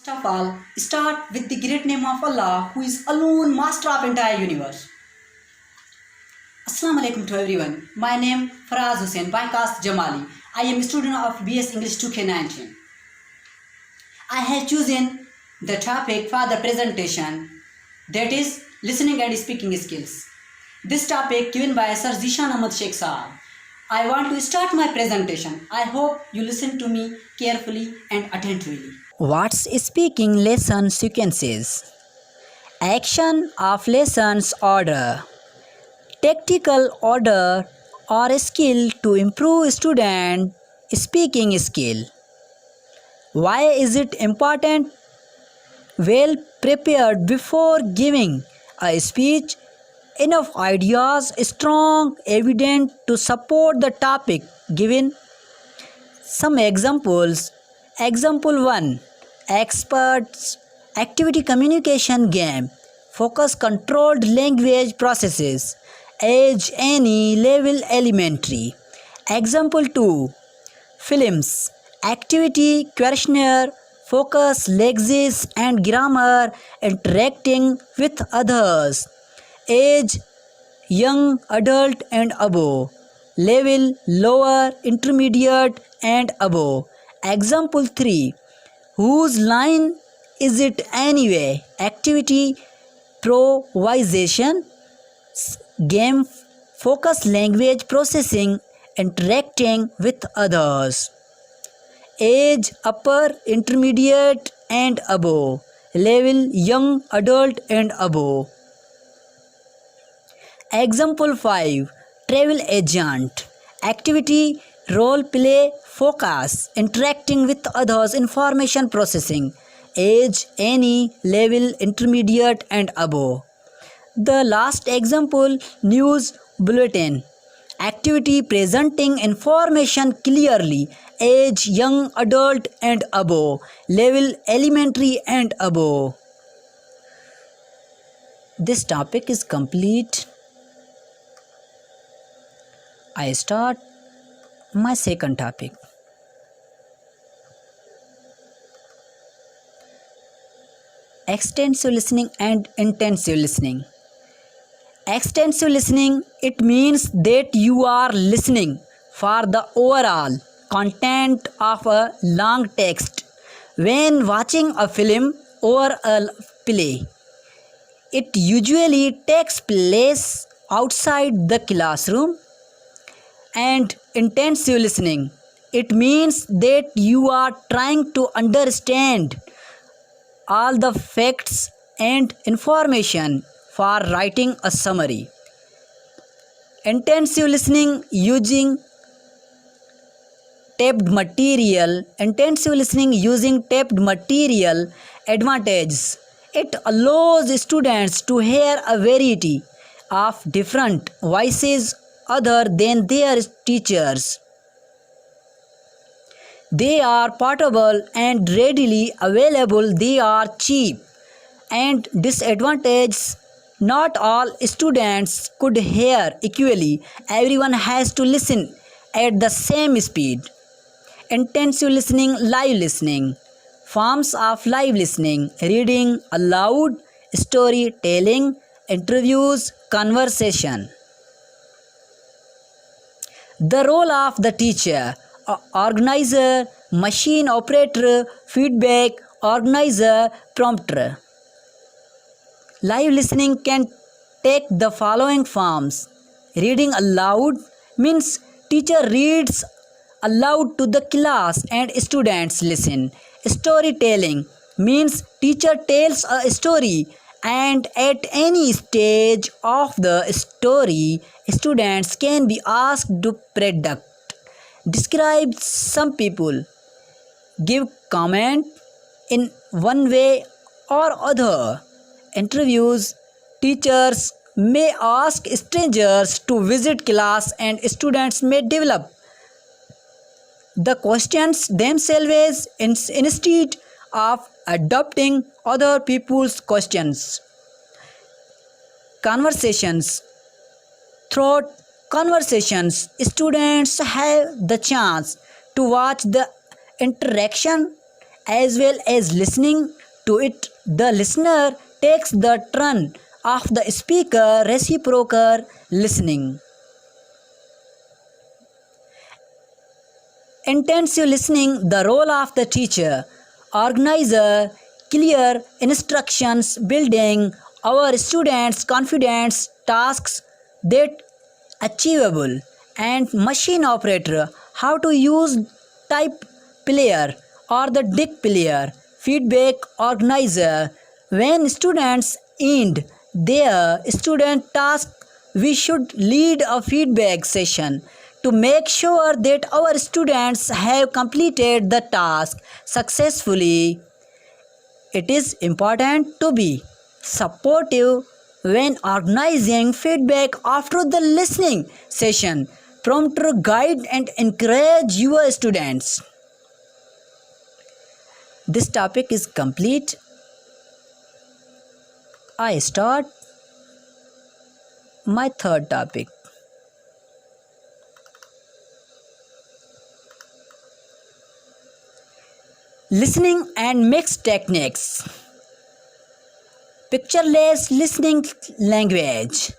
First of all, start with the great name of Allah, who is alone master of entire universe. Assalamu alaikum to everyone. My name Faraz Hussain by caste Jamali. I am a student of BS English 2K19. I have chosen the topic for the presentation, that is listening and speaking skills. This topic given by Sir Zishan Ahmad Sheikh Saab. I want to start my presentation. I hope you listen to me carefully and attentively. What's speaking lesson sequences? Action of lessons order. Tactical order or skill to improve student speaking skill. Why is it important? Well prepared before giving a speech, enough ideas, strong evidence to support the topic given. Some examples. Example 1. Experts activity communication game. Focus controlled language processes. Age any level elementary. Example 2. Films activity questionnaire. Focus lexis and grammar interacting with others. Age young adult and above. Level lower intermediate and above. Example 3. Whose line is it anyway? Activity improvisation game focus language processing interacting with others. Age upper intermediate and above. Level young adult and above. Example 5. Travel agent activity role play focus interacting with others information processing. Age any level intermediate and above. The last example news bulletin activity presenting information clearly. Age young adult and above. Level elementary and above. This topic is complete. I start my second topic. Extensive listening and intensive listening. Extensive listening, it means that you are listening for the overall content of a long text. When watching a film or a play, it usually takes place outside the classroom. And intensive listening, it means that you are trying to understand all the facts and information for writing a summary. Intensive listening using taped material. Intensive listening using taped material advantages. It allows students to hear a variety of different voices other than their teachers. They are portable and readily available. They are cheap. And disadvantages, not all students could hear equally. Everyone has to listen at the same speed. Intensive listening, live listening. Forms of live listening: reading aloud, storytelling, interviews, conversation. The role of the teacher: organizer, machine operator, feedback, organizer, prompter. Live listening can take the following forms. Reading aloud means teacher reads aloud to the class and students listen. Storytelling means teacher tells a story and at any stage of the story, students can be asked to predict, describe some people, give comment in one way or other. Interviews, teachers may ask strangers to visit class and students may develop the questions themselves instead of adopting other people's questions. Conversations. Throughout conversations, students have the chance to watch the interaction as well as listening to it. The listener takes the turn of the speaker, reciprocal listening. Intensive listening, the role of the teacher, organizer, clear instructions, building our students' confidence, tasks that achievable, and machine operator, how to use type player or the dick player, feedback organizer. When students end their student task, we should lead a feedback session to make sure that our students have completed the task successfully. It is important to be supportive when organizing feedback after the listening session. Prompt, guide, and encourage your students. This topic is complete. I start my third topic. Listening and mixed techniques. Pictureless listening language.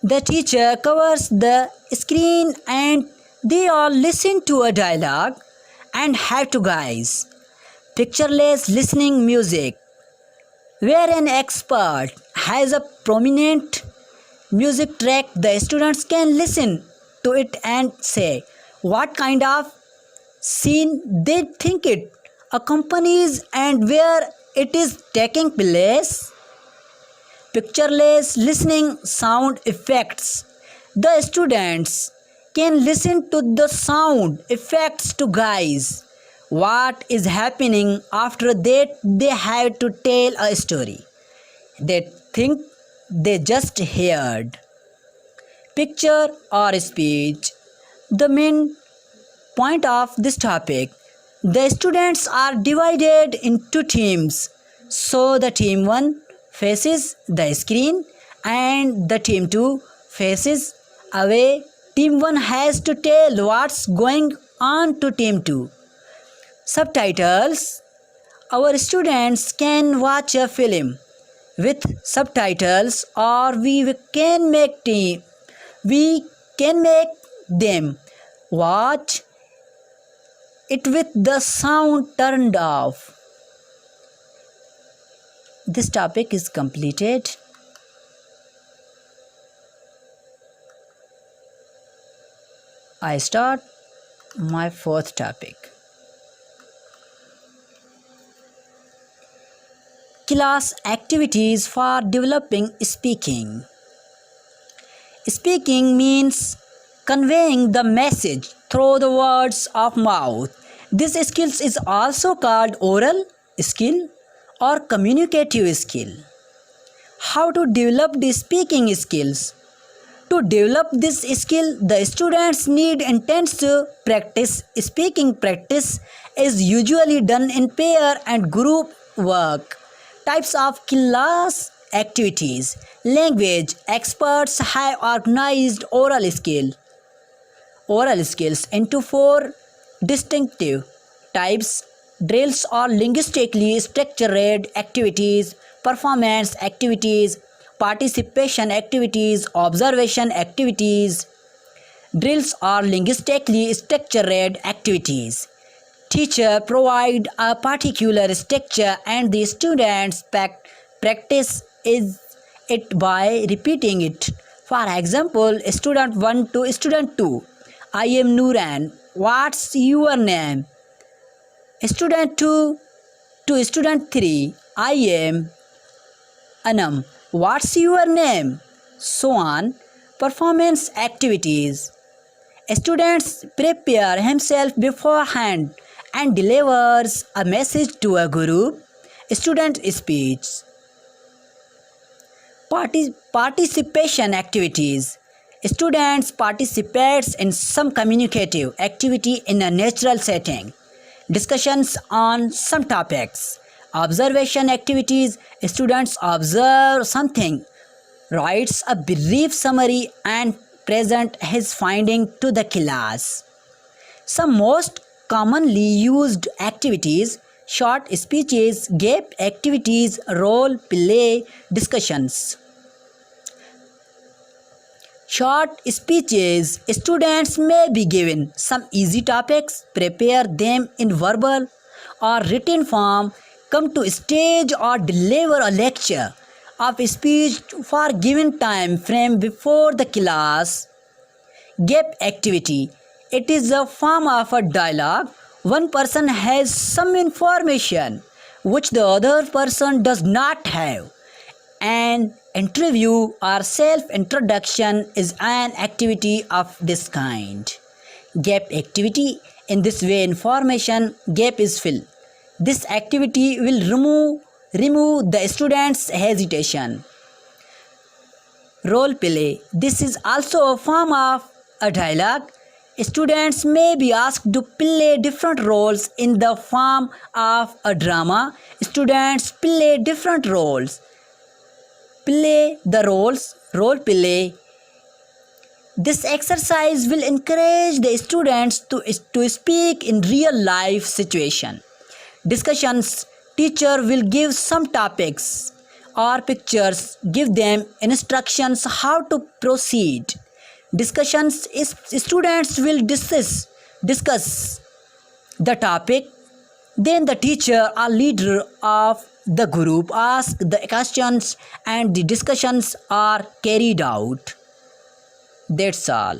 The teacher covers the screen and they all listen to a dialogue and have to guys. Pictureless listening music, where an expert has a prominent music track, the students can listen to it and say what kind of scene they think it accompanies and where it is taking place. Pictureless listening sound effects. The students can listen to the sound effects to guys what is happening. After that they have to tell a story they think they just heard. Picture or speech. The main point of this topic, the students are divided into teams. So the team 1 faces the screen and the team 2 faces away. Team 1 has to tell what's going on to team 2. Subtitles. Our students can watch a film with subtitles or we can make them watch it with the sound turned off. This topic is completed. I start my fourth topic. Class activities for developing speaking. Speaking means conveying the message through the words of mouth. This skill is also called oral skill or communicative skill. How to develop the speaking skills? To develop this skill, the students need intensive practice. Speaking practice is usually done in pair and group work. Types of class activities. Language experts have organized oral skills into 4 distinctive types: drills or linguistically structured activities, performance activities, participation activities, observation activities. Drills or linguistically structured activities. Teacher provide a particular structure and the students practice it by repeating it. For example, student 1 to student 2. I am Nuran. What's your name? Student 2 to student 3. I am Anam. What's your name? So on. Performance activities. Students prepare himself beforehand and delivers a message to a group. Student speech. Participation activities. Students participates in some communicative activity in a natural setting. Discussions on some topics. Observation activities. Students observe something, writes a brief summary and present his finding to the class. Some most commonly used activities: short speeches, gap activities, role play, discussions. Short speeches. Students may be given some easy topics, prepare them in verbal or written form, come to stage or deliver a lecture of speech for given time frame before the class. Gap activity. It is a form of a dialogue. One person has some information which the other person does not have. An interview or self-introduction is an activity of this kind. Gap activity. In this way, information gap is filled. This activity will remove the student's hesitation. Role play. This is also a form of a dialogue. Students may be asked to play different roles in the form of a drama. Students play different roles. Play the roles, role play. This exercise will encourage the students to speak in real life situation. Discussions. Teacher will give some topics or pictures, give them instructions how to proceed. Discussions is students will discuss the topic. Then the teacher or leader of the group asks the questions and the discussions are carried out. That's all.